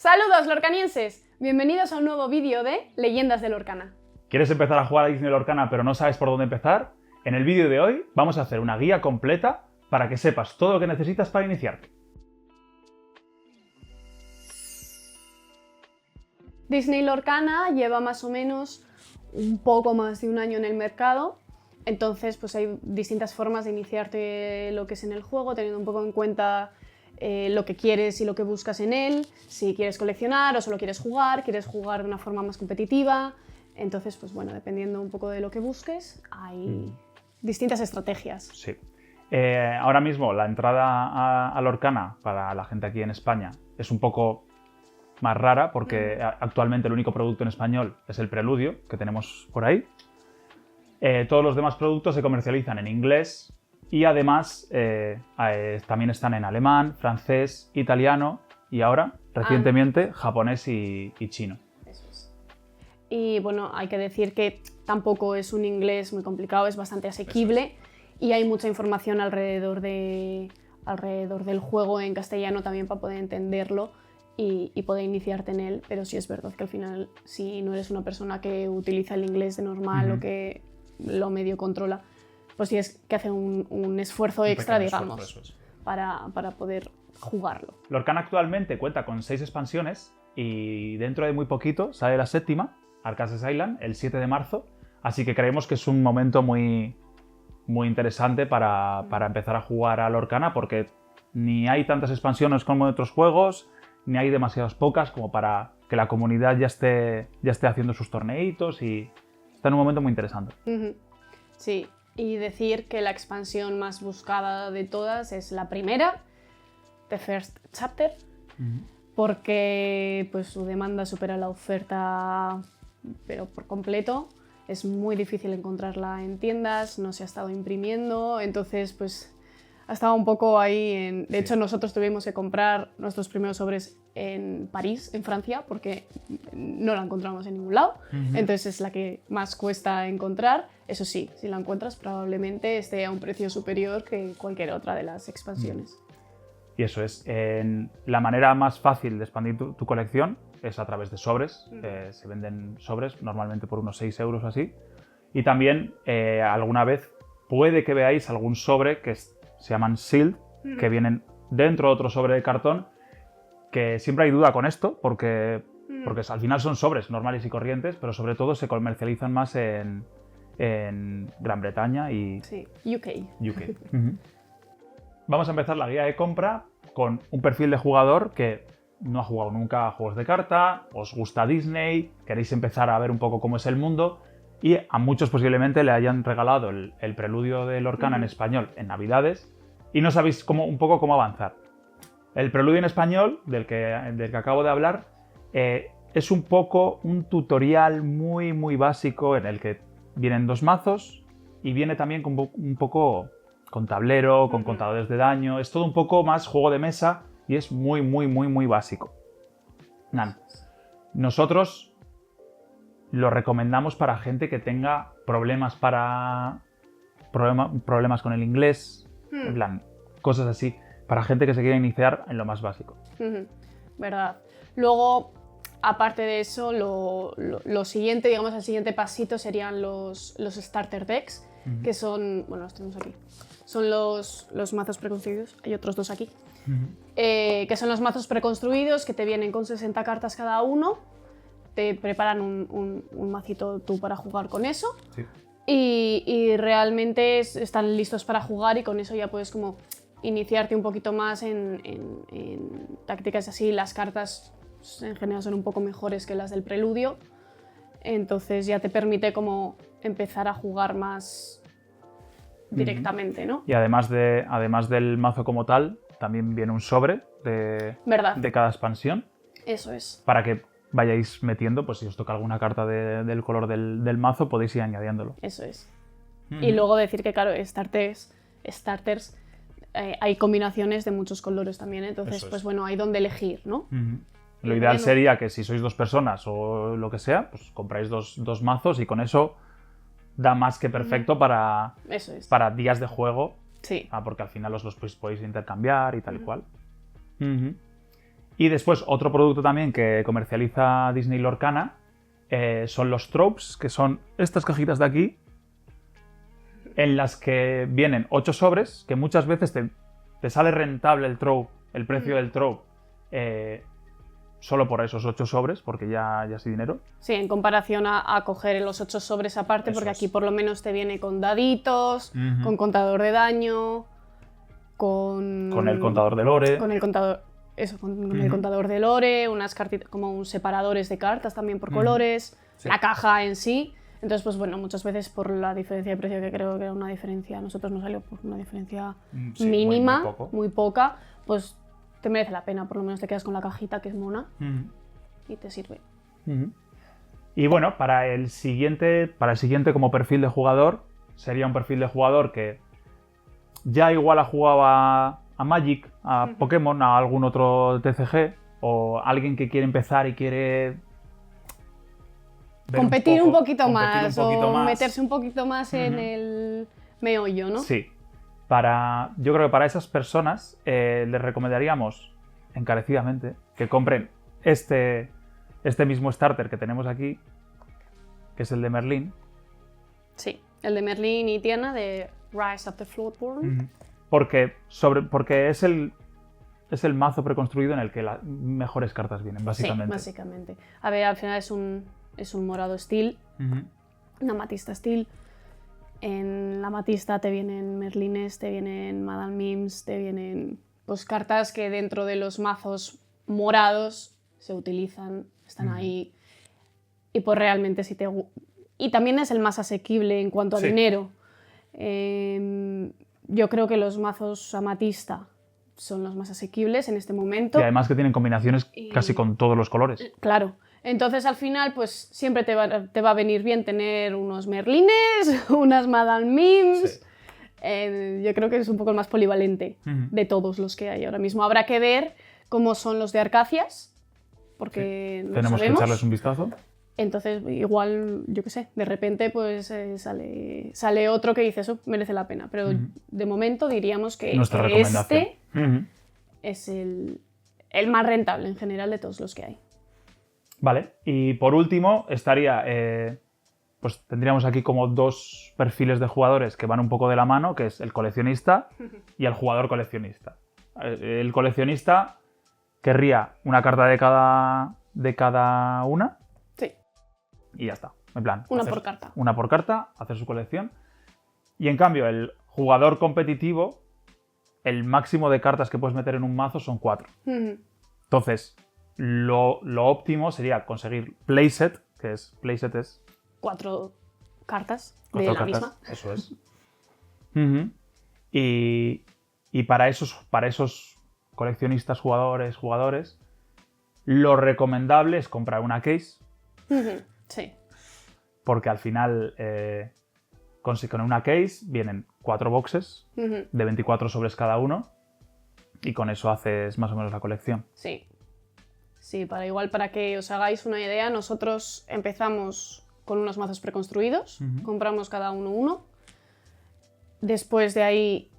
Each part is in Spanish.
Saludos lorcanienses, bienvenidos a un nuevo vídeo de Leyendas de Lorcana. ¿Quieres empezar a jugar a Disney Lorcana pero no sabes por dónde empezar? En el vídeo de hoy vamos a hacer una guía completa para que sepas todo lo que necesitas para iniciarte. Disney Lorcana lleva más o menos un poco más de un año en el mercado, entonces pues hay distintas formas de iniciarte lo que es en el juego, teniendo un poco en cuenta lo que quieres y lo que buscas en él, si quieres coleccionar o solo quieres jugar de una forma más competitiva. Entonces, pues bueno, dependiendo un poco de lo que busques, hay distintas estrategias. Sí. Ahora mismo la entrada a Lorcana para la gente aquí en España es un poco más rara porque actualmente el único producto en español es el Preludio que tenemos por ahí. Todos los demás productos se comercializan en inglés y además también están en alemán, francés, italiano y ahora, recientemente, japonés y chino. Eso es. Y bueno, hay que decir que tampoco es un inglés muy complicado, es bastante asequible y hay mucha información alrededor del juego en castellano también para poder entenderlo y poder iniciarte en él, pero sí es verdad que al final, si no eres una persona que utiliza el inglés de normal o que lo medio controla, pues tienes que hacer un esfuerzo extra, digamos, para poder jugarlo. Lorcana actualmente cuenta con 6 expansiones y dentro de muy poquito sale la 7ª, Arkansas Island, el 7 de marzo, así que creemos que es un momento muy interesante para empezar a jugar a Lorcana porque ni hay tantas expansiones como en otros juegos, ni hay demasiadas pocas como para que la comunidad ya esté haciendo sus torneitos y está en un momento muy interesante. Sí, y decir que la expansión más buscada de todas es la primera, The First Chapter, porque pues, su demanda supera la oferta, pero por completo. Es muy difícil encontrarla en tiendas, no se ha estado imprimiendo, entonces pues ha estado un poco ahí. De hecho, nosotros tuvimos que comprar nuestros primeros sobres en París, en Francia, porque no la encontramos en ningún lado. Entonces es la que más cuesta encontrar. Eso sí, si la encuentras probablemente esté a un precio superior que cualquier otra de las expansiones. Y eso es. La manera más fácil de expandir tu colección es a través de sobres. Se venden sobres, normalmente por unos 6 euros así. Y también alguna vez puede que veáis algún sobre que se llaman sealed, que vienen dentro de otro sobre de cartón, que siempre hay duda con esto, porque al final son sobres normales y corrientes, pero sobre todo se comercializan más en Gran Bretaña y UK. Vamos a empezar la guía de compra con un perfil de jugador que no ha jugado nunca a juegos de carta, os gusta Disney, queréis empezar a ver un poco cómo es el mundo y a muchos posiblemente le hayan regalado el Preludio de Lorcana en español en Navidades y no sabéis un poco cómo avanzar. El Preludio en español, del que acabo de hablar, es un poco un tutorial muy básico en el que vienen 2 mazos y viene también un poco con tablero, con contadores de daño. Es todo un poco más juego de mesa y es muy básico. Nosotros lo recomendamos para gente que tenga problemas con el inglés, en plan, cosas así, para gente que se quiera iniciar en lo más básico. ¿Verdad? Luego, aparte de eso, lo siguiente, digamos, el siguiente pasito serían los starter decks, que son, bueno, los tenemos aquí, son los mazos preconstruidos, hay otros 2 aquí, que son los mazos preconstruidos que te vienen con 60 cartas cada uno, te preparan un macito tú para jugar con eso y realmente están listos para jugar y con eso ya puedes como iniciarte un poquito más en tácticas así. Las cartas en general son un poco mejores que las del Preludio, entonces ya te permite como empezar a jugar más directamente, ¿no? Y además del mazo como tal, también viene un sobre de cada expansión. Eso es. Para que vayáis metiendo, pues si os toca alguna carta del color del mazo, podéis ir añadiéndolo. Eso es. Y luego decir que, claro, starters hay combinaciones de muchos colores también, entonces, pues bueno, hay donde elegir, ¿no? Lo ideal sería que si sois 2 personas o lo que sea, pues compráis dos mazos y con eso da más que perfecto para días de juego. Sí. Porque al final los podéis intercambiar y tal y cual. Y después, otro producto también que comercializa Disney Lorcana son los tropes, que son estas cajitas de aquí, en las que vienen 8 sobres, que muchas veces te sale rentable el trope, el precio del trope, solo por esos 8 sobres, porque ya es dinero. Sí, en comparación a coger los 8 sobres aparte, Eso porque es. aquí por lo menos te viene con daditos, con contador de daño, con el contador de lore. Con el contador, eso, con el contador de lore, unas cartitas, como un separadores de cartas también por colores, Sí. la caja en sí. Entonces, pues bueno, muchas veces por la diferencia de precio, que creo que era una diferencia, a nosotros nos salió por una diferencia Sí, mínima, poco. muy poca, pues te merece la pena, por lo menos te quedas con la cajita que es mona y te sirve. Y bueno, para el siguiente como perfil de jugador, sería un perfil de jugador que ya igual ha jugado a Magic, a Pokémon, a algún otro TCG, o alguien que quiere empezar y quiere ver Competir un poquito competir más, un poquito o más. meterse un poquito más en el meollo, ¿no? Sí. Yo creo que para esas personas les recomendaríamos encarecidamente que compren este mismo starter que tenemos aquí, que es el de Merlín. Sí, el de Merlín y Tiana de Rise of the Floodborn. Porque es el mazo preconstruido en el que las mejores cartas vienen, básicamente. Sí, básicamente. A ver, al final es un morado steel, una amatista steel. En la amatista te vienen Merlines, te vienen Madame Mims, te vienen pues cartas que dentro de los mazos morados se utilizan, están ahí. Y pues realmente y también es el más asequible en cuanto a dinero. Yo creo que los mazos amatista son los más asequibles en este momento. Y además que tienen combinaciones casi con todos los colores. Claro. Entonces al final pues siempre te va a venir bien tener unos Merlines, unas Madame Mims. Sí. Yo creo que es un poco el más polivalente de todos los que hay ahora mismo. Habrá que ver cómo son los de Arcacias, porque no tenemos sabemos. que echarles un vistazo. Entonces, igual, yo qué sé, de repente pues sale otro que dice eso merece la pena. Pero de momento diríamos que este es el más rentable en general de todos los que hay. Vale, y por último estaría, pues tendríamos aquí como 2 perfiles de jugadores que van un poco de la mano, que es el coleccionista y el jugador coleccionista. El coleccionista querría una carta de cada una. Sí. Y ya está, en plan. Una por carta. Una por carta, hacer su colección. Y en cambio, el jugador competitivo, el máximo de cartas que puedes meter en un mazo son 4. Entonces, lo óptimo sería conseguir playset, que es 4 cartas 4 de la cartas, misma. eso es. Y para esos coleccionistas, jugadores, lo recomendable es comprar una case. Sí. Porque al final, con una case vienen 4 boxes de 24 sobres cada uno y con eso haces más o menos la colección. Sí. Sí, para que os hagáis una idea, nosotros empezamos con unos mazos preconstruidos, compramos cada uno. Después de ahí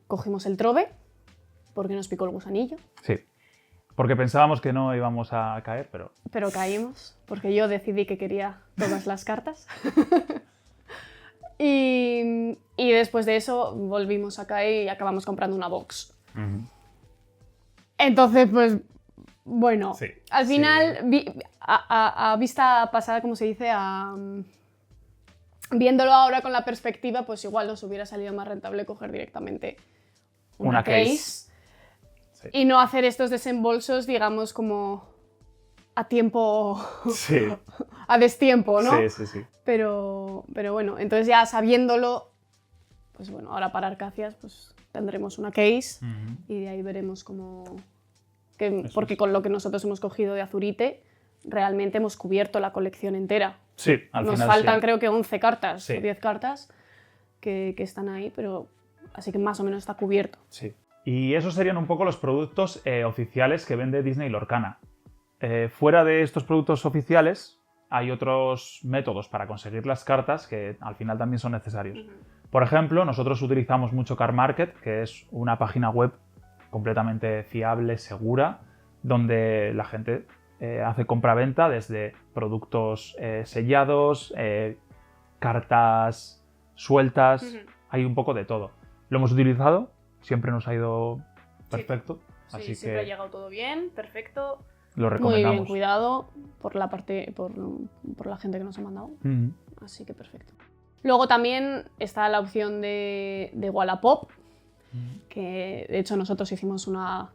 cogimos el trove, porque nos picó el gusanillo. Sí, porque pensábamos que no íbamos a caer, pero... Pero caímos, porque yo decidí que quería todas las cartas. y después de eso volvimos a caer y acabamos comprando una box. Entonces, pues... Bueno, Sí, al final, a vista pasada, como se dice, viéndolo ahora con la perspectiva, pues igual nos hubiera salido más rentable coger directamente una case. Sí. Y no hacer estos desembolsos, digamos, como a tiempo, sí. a destiempo, ¿no? Sí. Pero bueno, entonces ya sabiéndolo, pues bueno, ahora para Arcacias pues tendremos una case y de ahí veremos cómo... porque con lo que nosotros hemos cogido de Azurite, realmente hemos cubierto la colección entera. Sí, al Nos final faltan sí. creo que 11 cartas Sí. o 10 cartas que están ahí, pero así que más o menos está cubierto. Sí. Y esos serían un poco los productos oficiales que vende Disney Lorcana. Fuera de estos productos oficiales hay otros métodos para conseguir las cartas que al final también son necesarios. Por ejemplo, nosotros utilizamos mucho Card Market, que es una página web completamente fiable, segura, donde la gente hace compra-venta desde productos sellados, cartas sueltas, hay un poco de todo. Lo hemos utilizado, siempre nos ha ido perfecto. Sí, así siempre ha que llegado todo bien, perfecto. lo Muy recomendamos. bien cuidado por la gente que nos ha mandado. Así que perfecto. Luego también está la opción de Wallapop, que de hecho nosotros hicimos una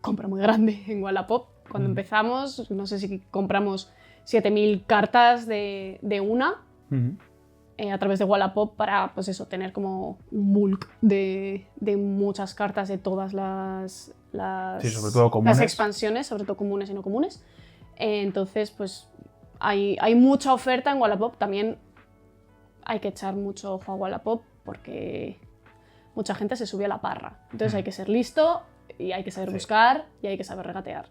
compra muy grande en Wallapop. Cuando empezamos, no sé si compramos 7.000 cartas de una a través de Wallapop para, pues eso, tener como un bulk de muchas cartas de todas las Sí, sobre todo comunes. las expansiones, sobre todo comunes y no comunes. Entonces, pues hay mucha oferta en Wallapop. También hay que echar mucho ojo a Wallapop porque mucha gente se sube a la parra. Entonces hay que ser listo y hay que saber buscar y hay que saber regatear.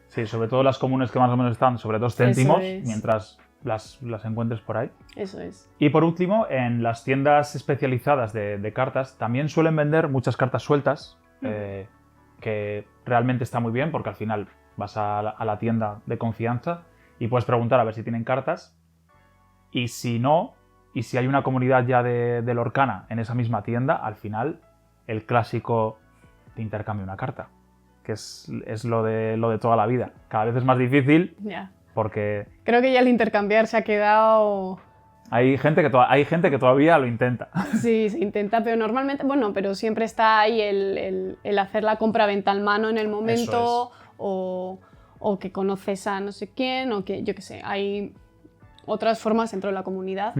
Sí, sobre todo las comunes que más o menos están sobre 2 céntimos, Eso es. mientras las encuentres por ahí. Eso es. Y por último, en las tiendas especializadas de cartas también suelen vender muchas cartas sueltas, que realmente está muy bien porque al final vas a la tienda de confianza y puedes preguntar a ver si tienen cartas, y si no, y si hay una comunidad ya de Lorcana en esa misma tienda, al final el clásico te intercambia una carta, que es lo de toda la vida. Cada vez es más difícil Ya. porque Creo que ya el intercambiar se ha quedado... hay gente que todavía lo intenta. Sí, se intenta, pero normalmente, bueno, pero siempre está ahí el hacer la compra-venta al mano en el momento, o que conoces a no sé quién, o que, yo qué sé, hay otras formas dentro de la comunidad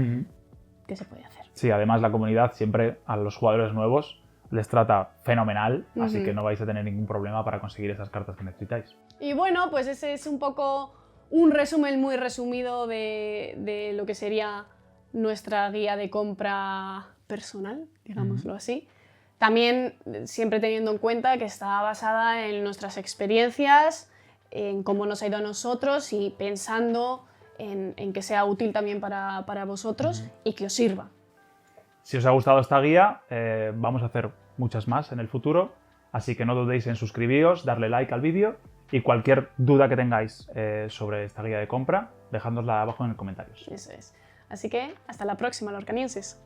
que se puede hacer. Sí, además la comunidad siempre a los jugadores nuevos les trata fenomenal, así que no vais a tener ningún problema para conseguir esas cartas que necesitáis. Y bueno, pues ese es un poco un resumen muy resumido de lo que sería nuestra guía de compra personal, digámoslo así. También siempre teniendo en cuenta que está basada en nuestras experiencias, en cómo nos ha ido a nosotros y pensando en que sea útil también para vosotros y que os sirva. Si os ha gustado esta guía, vamos a hacer muchas más en el futuro, así que no dudéis en suscribiros, darle like al vídeo y cualquier duda que tengáis sobre esta guía de compra, dejádnosla abajo en los comentarios. Eso es. Así que hasta la próxima, lorcanienses.